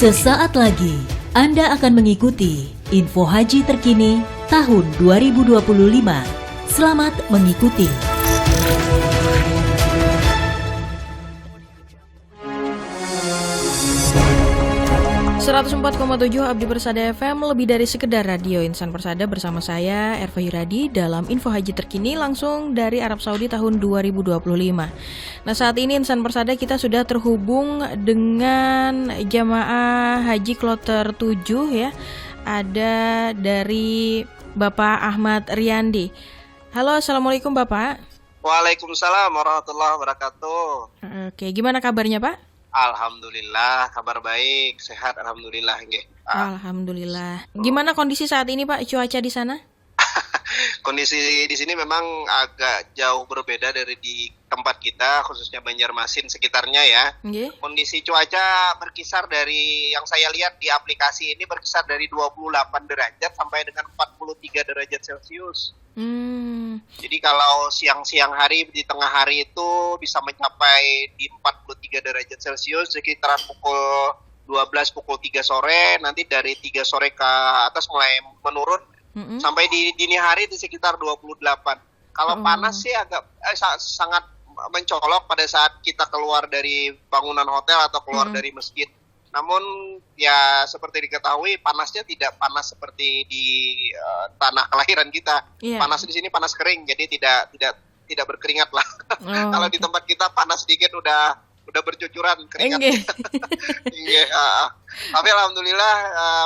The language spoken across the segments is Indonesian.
Sesaat lagi Anda akan mengikuti info haji terkini tahun 2025. Selamat mengikuti. .7 Abdi Persada FM, lebih dari sekedar radio Insan Persada, bersama saya Erva Yuradi dalam info haji terkini langsung dari Arab Saudi tahun 2025. Nah, saat ini Insan Persada kita sudah terhubung dengan jamaah haji kloter 7 ya. Ada dari Bapak Ahmad Riyandi. Halo, Assalamualaikum Bapak. Waalaikumsalam warahmatullahi wabarakatuh. Oke, gimana kabarnya Pak? Alhamdulillah, kabar baik, sehat, alhamdulillah. Alhamdulillah. Gimana kondisi saat ini Pak, cuaca di sana? Kondisi di sini memang agak jauh berbeda dari di tempat kita, khususnya Banjarmasin sekitarnya ya. Okay. Kondisi cuaca berkisar dari yang saya lihat di aplikasi ini berkisar dari 28 derajat sampai dengan 43 derajat Celcius. Jadi kalau siang-siang hari, di tengah hari itu bisa mencapai di 43 derajat Celcius sekitaran pukul 12, pukul 3 sore. Nanti dari 3 sore ke atas mulai menurun sampai di dini hari di sekitar 28. Kalau panas sih agak sangat mencolok pada saat kita keluar dari bangunan hotel atau keluar dari masjid. Namun ya seperti diketahui panasnya tidak panas seperti di tanah kelahiran kita. Panas di sini panas kering, jadi tidak berkeringat lah. Kalau di tempat kita panas sedikit udah bercucuran keringat. Tapi alhamdulillah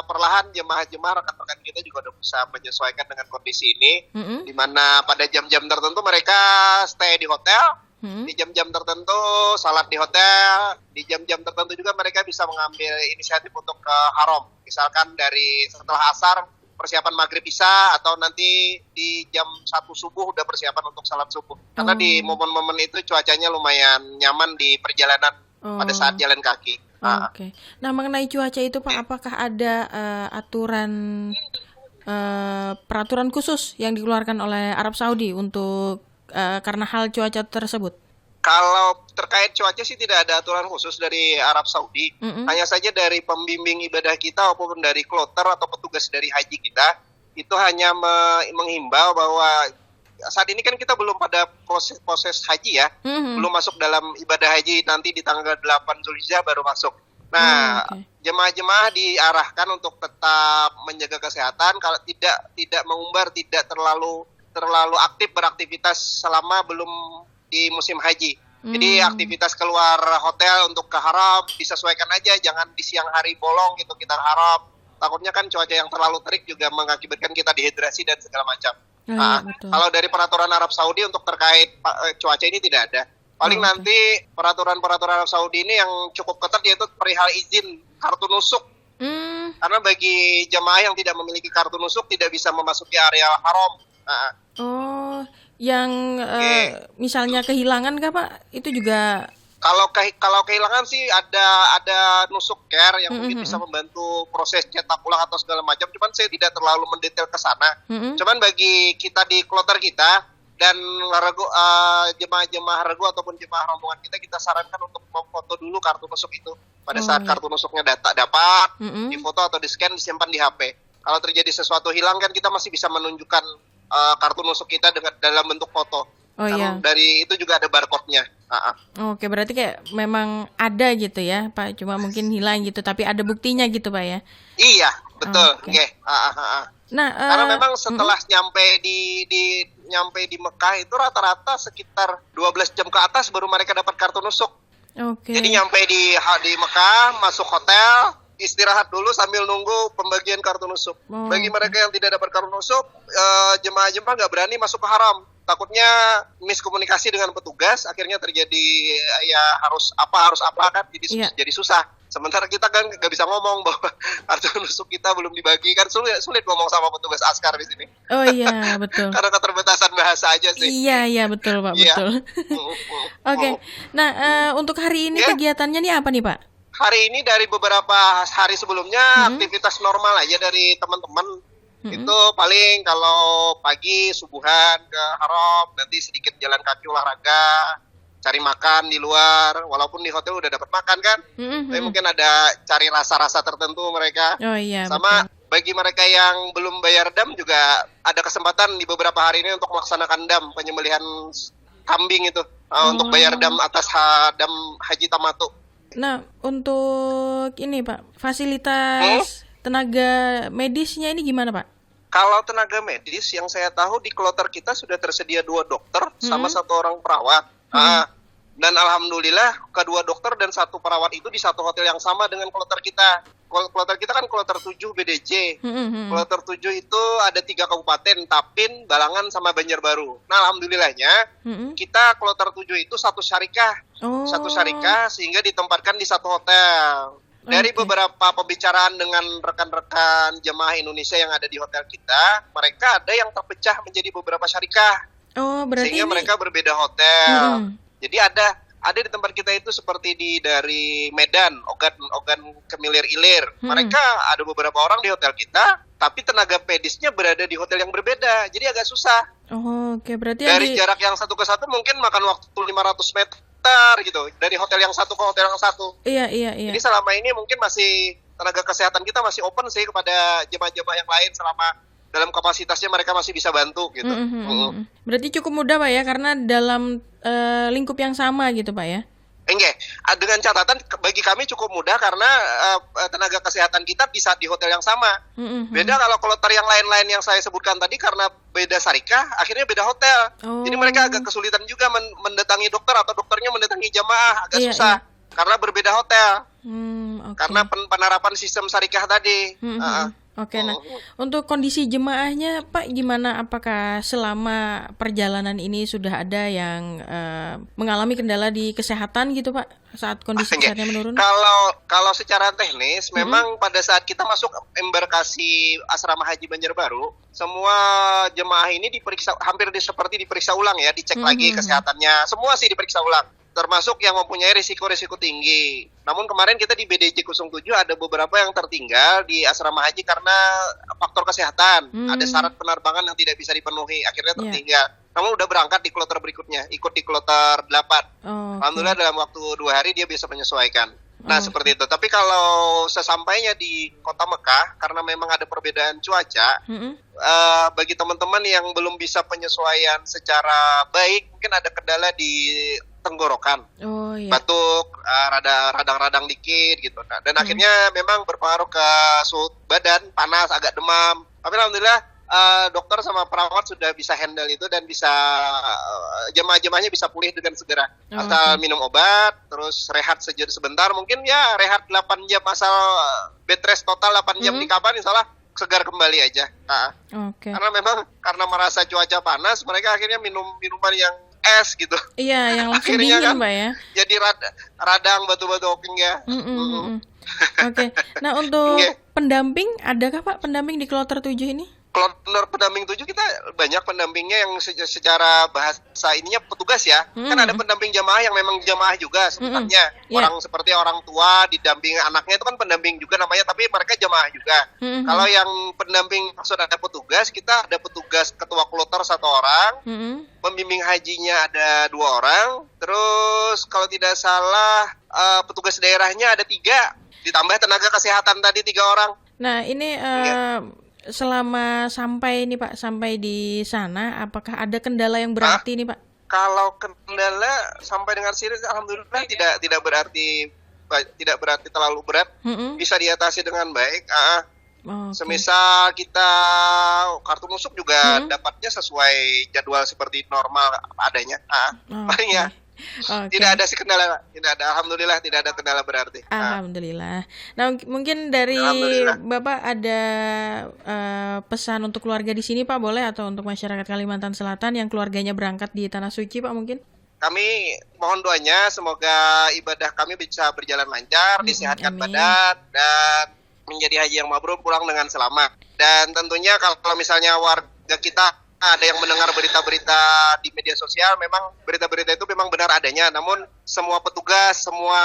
perlahan jemaah-jemaah rekan-rekan kita juga udah bisa menyesuaikan dengan kondisi ini, di mana pada jam-jam tertentu mereka stay di hotel. Di jam-jam tertentu salat di hotel, di jam-jam tertentu juga mereka bisa mengambil inisiatif untuk ke haram. Misalkan dari setelah asar persiapan maghrib isya, atau nanti di jam 1 subuh udah persiapan untuk salat subuh. Karena di momen-momen itu cuacanya lumayan nyaman di perjalanan pada saat jalan kaki. Oke. Nah, mengenai cuaca itu Pak, apakah ada peraturan khusus yang dikeluarkan oleh Arab Saudi untuk karena hal cuaca tersebut? Kalau terkait cuaca sih tidak ada aturan khusus dari Arab Saudi. Hanya saja dari pembimbing ibadah kita maupun dari kloter atau petugas dari haji kita, itu hanya menghimbau bahwa saat ini kan kita belum pada proses haji ya, belum masuk dalam ibadah haji, nanti di tanggal 8 Zulhijjah baru masuk. Nah, jemaah-jemaah diarahkan untuk tetap menjaga kesehatan, kalau tidak mengumbar, tidak terlalu aktif beraktivitas selama belum di musim haji. Jadi aktivitas keluar hotel untuk ke haram disesuaikan aja, jangan di siang hari bolong gitu kita haram. Takutnya kan cuaca yang terlalu terik juga mengakibatkan kita dehidrasi dan segala macam. Kalau dari peraturan Arab Saudi untuk terkait cuaca ini tidak ada. Paling nanti peraturan Arab Saudi ini yang cukup ketat yaitu perihal izin kartu nusuk. Karena bagi jemaah yang tidak memiliki kartu nusuk tidak bisa memasuki area haram. Yang misalnya kehilangan kah Pak? Itu juga kalau kehilangan sih ada nusuk care yang mungkin bisa membantu proses cetak ulang atau segala macam. Cuman saya tidak terlalu mendetail ke sana. Cuman bagi kita di kloter kita dan jemaah-jemaah regu ataupun jemaah rombongan kita sarankan untuk memfoto dulu kartu nusuk itu. Pada saat kartu nusuknya dapat, difoto atau di-scan, disimpan di HP. Kalau terjadi sesuatu hilang kan kita masih bisa menunjukkan kartu nusuk kita dalam bentuk foto. Dari itu juga ada barcode-nya. Oke, berarti kayak memang ada gitu ya Pak, cuma mungkin hilang gitu, tapi ada buktinya gitu Pak ya? Iya, betul. Nah, karena memang setelah nyampe di Mekah itu rata-rata sekitar 12 jam ke atas baru mereka dapat kartu nusuk. Jadi nyampe di Mekah, masuk hotel, istirahat dulu sambil nunggu pembagian kartu nusuk. Bagi mereka yang tidak dapat kartu nusuk, jemaah-jemaah nggak berani masuk ke haram. Takutnya miskomunikasi dengan petugas, akhirnya terjadi ya harus apa kan, jadi susah. Sementara kita kan nggak bisa ngomong bahwa kartu nusuk kita belum dibagi, kan sulit ngomong sama petugas askar di sini. Oh iya, betul. Karena keterbatasan bahasa aja sih. Iya betul Pak, betul. Oke. Nah, untuk hari ini kegiatannya nih apa nih Pak? Hari ini dari beberapa hari sebelumnya aktivitas normal aja dari teman-teman. Itu paling kalau pagi subuhan ke haram, nanti sedikit jalan kaki olahraga, cari makan di luar, walaupun di hotel udah dapat makan kan, tapi mungkin ada cari rasa-rasa tertentu mereka. Oh iya. Sama betul. bagi mereka yang belum bayar dam juga ada kesempatan di beberapa hari ini untuk melaksanakan dam, penyembelihan kambing itu untuk bayar dam atas dam Haji Tamatu. Nah, untuk ini Pak, fasilitas tenaga medisnya ini gimana Pak? Kalau tenaga medis yang saya tahu di kloter kita sudah tersedia 2 dokter sama 1 orang perawat. Dan alhamdulillah kedua dokter dan 1 perawat itu di satu hotel yang sama dengan kloter kita. Kloter kita kan kloter 7 BDJ. Kloter 7 itu ada 3 kabupaten, Tapin, Balangan, sama Banjarbaru. Nah alhamdulillahnya kita kloter 7 itu satu syarikah. Satu syarikah sehingga ditempatkan di satu hotel. Dari beberapa pembicaraan dengan rekan-rekan jemaah Indonesia yang ada di hotel kita, mereka ada yang terpecah menjadi beberapa syarikah. Berarti sehingga ini... mereka berbeda hotel. Jadi ada di tempat kita itu seperti dari Medan, Ogan Kemilir Ilir. Mereka ada beberapa orang di hotel kita, tapi tenaga medisnya berada di hotel yang berbeda. Jadi agak susah. Berarti dari jarak yang satu ke satu mungkin makan waktu 500 meter gitu. Dari hotel yang satu ke hotel yang satu. Iya. Jadi selama ini mungkin masih tenaga kesehatan kita masih open sih kepada jemaah-jemaah yang lain selama dalam kapasitasnya mereka masih bisa bantu gitu. Berarti cukup mudah Pak ya, karena dalam lingkup yang sama gitu Pak ya? Enggak, dengan catatan bagi kami cukup mudah karena tenaga kesehatan kita bisa di hotel yang sama. Beda kalau kloter yang lain-lain yang saya sebutkan tadi karena beda syarikah, akhirnya beda hotel. Jadi mereka agak kesulitan juga mendatangi dokter atau dokternya mendatangi jamaah, agak susah. Karena berbeda hotel. Karena penerapan sistem syarikah tadi. Nah untuk kondisi jemaahnya Pak gimana? Apakah selama perjalanan ini sudah ada yang mengalami kendala di kesehatan gitu Pak saat kondisi kesehatannya menurun? Kalau secara teknis memang pada saat kita masuk embarkasi asrama haji Banjarbaru, semua jemaah ini diperiksa seperti diperiksa ulang ya, dicek lagi kesehatannya. Semua sih diperiksa ulang, termasuk yang mempunyai risiko-risiko tinggi. Namun kemarin kita di BDJ 07 ada beberapa yang tertinggal di asrama haji karena faktor kesehatan. Ada syarat penerbangan yang tidak bisa dipenuhi, akhirnya tertinggal. Namun udah berangkat di kloter berikutnya, ikut di kloter 8. Alhamdulillah dalam waktu 2 hari dia bisa menyesuaikan. Nah seperti itu. Tapi kalau sesampainya di kota Mekah, karena memang ada perbedaan cuaca, bagi teman-teman yang belum bisa penyesuaian secara baik, mungkin ada kendala di tenggorokan, batuk, radang-radang dikit gitu. Nah, dan akhirnya memang berpengaruh ke suhu badan, panas, agak demam. Tapi alhamdulillah dokter sama perawat sudah bisa handle itu dan bisa jemaah-jemaahnya bisa pulih dengan segera. Asal minum obat, terus rehat sebentar, mungkin ya rehat 8 jam, asal bed rest total 8 jam di kamar, insyaallah segar kembali aja. Karena memang karena merasa cuaca panas, mereka akhirnya minum minuman yang es gitu. Iya, yang langsung dingin kan, Mbak ya. Jadi radang batu-batu oking ya. Nah untuk pendamping, adakah Pak pendamping di kloter 7 ini? Kloter pendamping 7 kita banyak pendampingnya yang secara bahasa ininya petugas ya. Kan ada pendamping jamaah yang memang jamaah juga sebenarnya. Orang seperti orang tua didamping anaknya itu kan pendamping juga namanya, tapi mereka jamaah juga. Kalau yang pendamping maksud ada petugas, kita ada petugas ketua kloter 1 orang, pembimbing hajinya ada 2 orang, terus kalau tidak salah petugas daerahnya ada 3, ditambah tenaga kesehatan tadi 3 orang. Nah ini selama sampai di sana, apakah ada kendala yang berarti nih Pak? Kalau kendala sampai dengan sini alhamdulillah tidak berarti terlalu berat, bisa diatasi dengan baik. Semisal kita kartu nusuk juga dapatnya sesuai jadwal seperti normal adanya. Paling ya. Tidak ada sih kendala, tidak ada. Alhamdulillah tidak ada kendala berarti. Alhamdulillah. Nah mungkin dari Bapak ada pesan untuk keluarga di sini Pak, boleh, atau untuk masyarakat Kalimantan Selatan yang keluarganya berangkat di Tanah Suci Pak mungkin? Kami mohon doanya semoga ibadah kami bisa berjalan lancar, disehatkan badan, dan menjadi haji yang mabrur, pulang dengan selamat. Dan tentunya kalau misalnya warga kita ada yang mendengar berita-berita di media sosial, memang berita-berita itu memang benar adanya, namun semua petugas, semua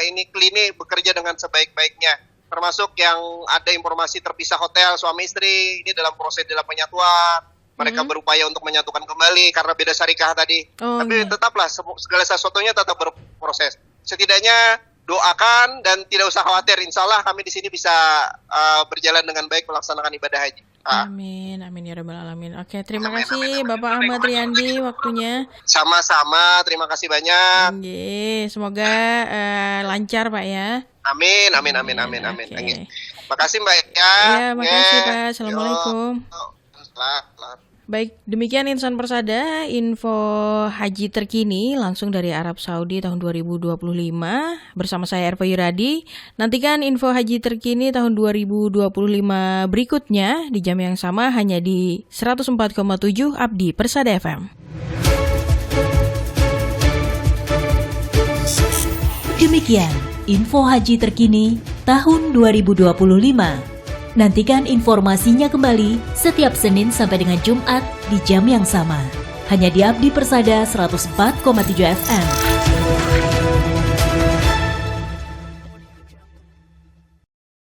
ini klinik bekerja dengan sebaik-baiknya, termasuk yang ada informasi terpisah hotel suami istri, ini dalam proses dalam penyatuan, mereka berupaya untuk menyatukan kembali karena beda syarikah tadi. Tapi tetaplah segala sesuatunya tetap berproses. Setidaknya doakan dan tidak usah khawatir. Insya Allah kami di sini bisa berjalan dengan baik melaksanakan ibadah haji. Amin, amin ya rabbal alamin. Oke, terima kasih Bapak Ahmad Riyandi waktunya. Sama-sama, terima kasih banyak. Semoga lancar Pak ya. Amin. Okay. Makasih Mbak ya. Ya, makasih Pak. Assalamualaikum. Baik, demikian Insan Persada, info haji terkini langsung dari Arab Saudi tahun 2025 bersama saya Erva Yuradi. Nantikan info haji terkini tahun 2025 berikutnya di jam yang sama hanya di 104,7 Abdi Persada FM. Demikian info haji terkini tahun 2025. Nantikan informasinya kembali setiap Senin sampai dengan Jumat di jam yang sama. Hanya di Abdi Persada 104,7 FM.